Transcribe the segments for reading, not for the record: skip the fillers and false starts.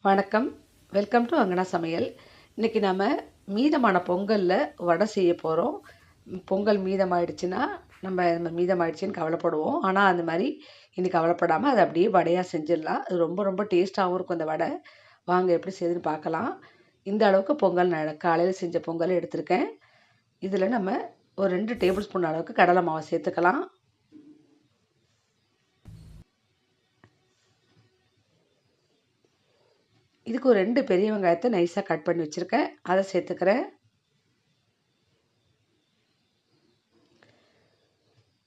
வணக்கம். Welcome to அங்கனா சமையல். இன்றைக்கி நம்ம மீதமான பொங்கலில் வடை செய்ய போகிறோம். பொங்கல் மீதமாயிடுச்சுன்னா நம்ம மீதமாயிடுச்சுன்னு கவலைப்படுவோம். ஆனால் அந்த மாதிரி இன்றைக்கி கவலைப்படாமல் அதை அப்படியே வடையாக செஞ்சிடலாம். அது ரொம்ப ரொம்ப டேஸ்ட்டாகவும் இருக்கும் அந்த வடை. வாங்க எப்படி செய்யுதுன்னு பார்க்கலாம். இந்த அளவுக்கு பொங்கல் நான் காலையில் செஞ்ச பொங்கல் எடுத்திருக்கேன். இதில் நம்ம ஒரு 2 டேபிள் ஸ்பூன் அளவுக்கு கடலை மாவை சேர்த்துக்கலாம். இதுக்கு ஒரு 2 பெரிய வெங்காயத்தை நைஸாக கட் பண்ணி வச்சுருக்கேன், அதை சேர்த்துக்கிறேன்.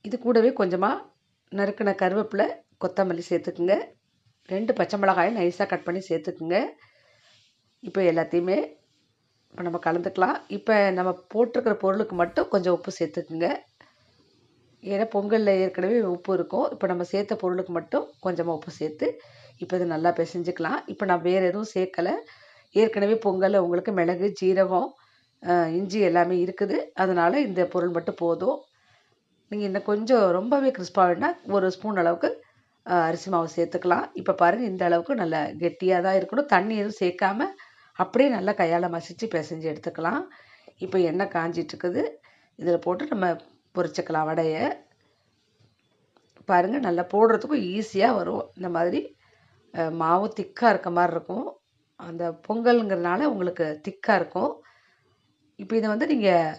இது கூடவே கொஞ்சமாக நறுக்கின கருவேப்பிலை, கொத்தமல்லி சேர்த்துக்குங்க. 2 பச்சை மிளகாயை நைஸாக கட் பண்ணி சேர்த்துக்குங்க. இப்போ எல்லாத்தையுமே இப்போ நம்ம கலந்துக்கலாம். இப்போ நம்ம போட்டிருக்கிற பொருளுக்கு மட்டும் கொஞ்சம் உப்பு சேர்த்துக்குங்க. ஏன்னா பொங்கலில் ஏற்கனவே உப்பு இருக்கும். இப்போ நம்ம சேர்த்த பொருளுக்கு மட்டும் கொஞ்சமாக உப்பு சேர்த்து இப்போ இதை நல்லா பிசைஞ்சுக்கலாம். இப்போ நான் வேறு எதுவும் சேர்க்கலை. ஏற்கனவே பொங்கலில் உங்களுக்கு மிளகு, ஜீரகம், இஞ்சி எல்லாமே இருக்குது. அதனால் இந்த பொருள் மட்டும் போதும். நீங்கள் இன்னும் கொஞ்சம் ரொம்பவே கிறிஸ்பாக வேணுன்னா ஒரு ஸ்பூன் அளவுக்கு அரிசி மாவு சேர்த்துக்கலாம். இப்போ பாருங்கள், இந்த அளவுக்கு நல்லா கெட்டியாக தான் இருக்கணும். தண்ணி எதுவும் சேர்க்காம அப்படியே நல்லா கையால் மசித்து பிசைஞ்சு எடுத்துக்கலாம். இப்போ எண்ணெய் காஞ்சிட்ருக்குது. இதில் போட்டு நம்ம பொரிச்சுக்கலாம் வடையை. பாருங்கள், நல்லா போடுறதுக்கும் ஈஸியாக வரும். இந்த மாதிரி மாவு திக்காக இருக்க மாதிரி இருக்கும். அந்த பொங்கலுங்கிறதுனால உங்களுக்கு திக்காக இருக்கும். இப்போ இதை வந்து நீங்கள்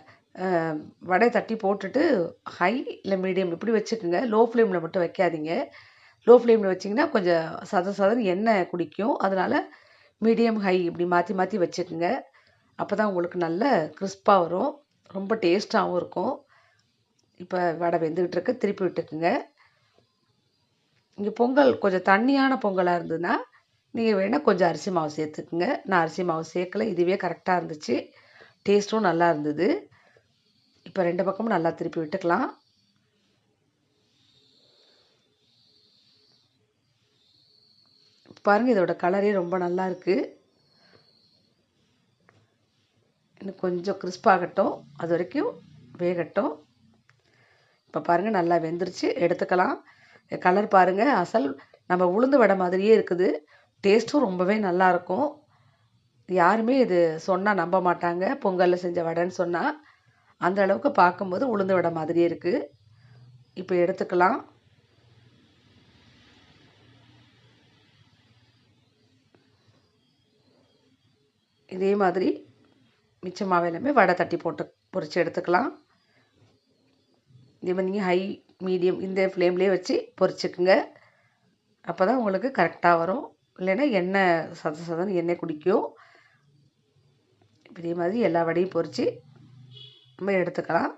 வடை தட்டி போட்டுட்டு ஹை இல்லை மீடியம் இப்படி வச்சுக்கோங்க. லோ ஃப்ளேமில் மட்டும் வைக்காதீங்க. லோ ஃப்ளேமில் வச்சிங்கன்னா கொஞ்சம் சதன்னு எண்ணெய் குடிக்கும். அதனால் மீடியம், ஹை இப்படி மாற்றி மாற்றி வச்சுக்கோங்க. அப்போ தான் உங்களுக்கு நல்ல கிறிஸ்பாக வரும். ரொம்ப டேஸ்ட்டாகவும் இருக்கும். இப்போ வடை வெந்துக்கிட்டு இருக்கு, திருப்பி விட்டுக்குங்க. இங்கே பொங்கல் கொஞ்சம் தண்ணியான பொங்கலாக இருந்ததுன்னா நீங்கள் வேணால் கொஞ்சம் அரிசி மாவு சேர்த்துக்குங்க. நான் அரிசி மாவு சேர்க்கலை, இதுவே கரெக்டாக இருந்துச்சு. டேஸ்ட்டும் நல்லா இருந்தது. இப்போ 2 பக்கமும் நல்லா திருப்பி விட்டுக்கலாம். பாருங்கள், இதோட கலரே ரொம்ப நல்லா இருக்குது. இன்னும் கொஞ்சம் கிறிஸ்பாகட்டும், அது வரைக்கும் வேகட்டும். இப்போ பாருங்கள், நல்லா வெந்துருச்சு, எடுத்துக்கலாம். கலர் பாருங்கள், அசல் நம்ம உளுந்து வடை மாதிரியே இருக்குது. டேஸ்ட்டும் ரொம்பவே நல்லாயிருக்கும். யாருமே இது சொன்னால் நம்ப மாட்டாங்க, பொங்கலில் செஞ்ச வடைன்னு சொன்னால். அந்த அளவுக்கு பார்க்கும்போது உளுந்து வடை மாதிரியே இருக்குது. இப்போ எடுத்துக்கலாம். இதே மாதிரி மிச்ச மாவு எல்லாமே வடை தட்டி போட்டு பொரித்து எடுத்துக்கலாம். இதே மாதிரி நீங்கள் ஹை, மீடியம் இந்த ஃப்ளேம்லேயே வச்சு பொரிச்சுக்குங்க. அப்போ தான் உங்களுக்கு கரெக்டாக வரும். இல்லைன்னா எண்ணெய் சதன்னு எண்ணெய் குடிக்கும். இதே மாதிரி எல்லா வடையும் பொரித்து நம்ம எடுத்துக்கலாம்.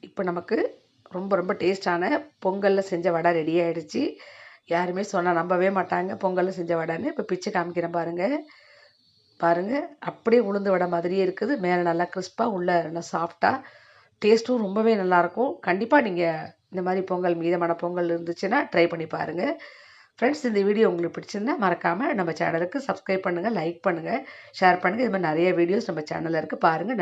இப்போ நமக்கு ரொம்ப ரொம்ப டேஸ்டான பொங்கலில் செஞ்ச வடை ரெடி ஆகிடுச்சு. யாருமே சொன்னால் நம்பவே மாட்டாங்க பொங்கலில் செஞ்ச வடைன்னு. இப்போ பிச்சு காமிக்கிறேன் பாருங்கள். பாருங்கள், அப்படியே உளுந்து வடை மாதிரியே இருக்குது. மேலே நல்லா கிறிஸ்பாக, உள்ளே நல்லா சாஃப்டாக, டேஸ்ட்டும் ரொம்பவே நல்லாயிருக்கும். கண்டிப்பாக நீங்கள் இந்த மாதிரி பொங்கல் மீதமான பொங்கல் இருந்துச்சுன்னா ட்ரை பண்ணி பாருங்கள். ஃப்ரெண்ட்ஸ், இந்த வீடியோ உங்களுக்கு பிடிச்சிருந்தா மறக்காமல் நம்ம சேனலுக்கு சப்ஸ்கிரைப் பண்ணுங்கள், லைக் பண்ணுங்கள், ஷேர் பண்ணுங்கள். இது மாதிரி நிறைய வீடியோஸ் நம்ம சேனலில் இருக்குது, பாருங்கள். நன்றி.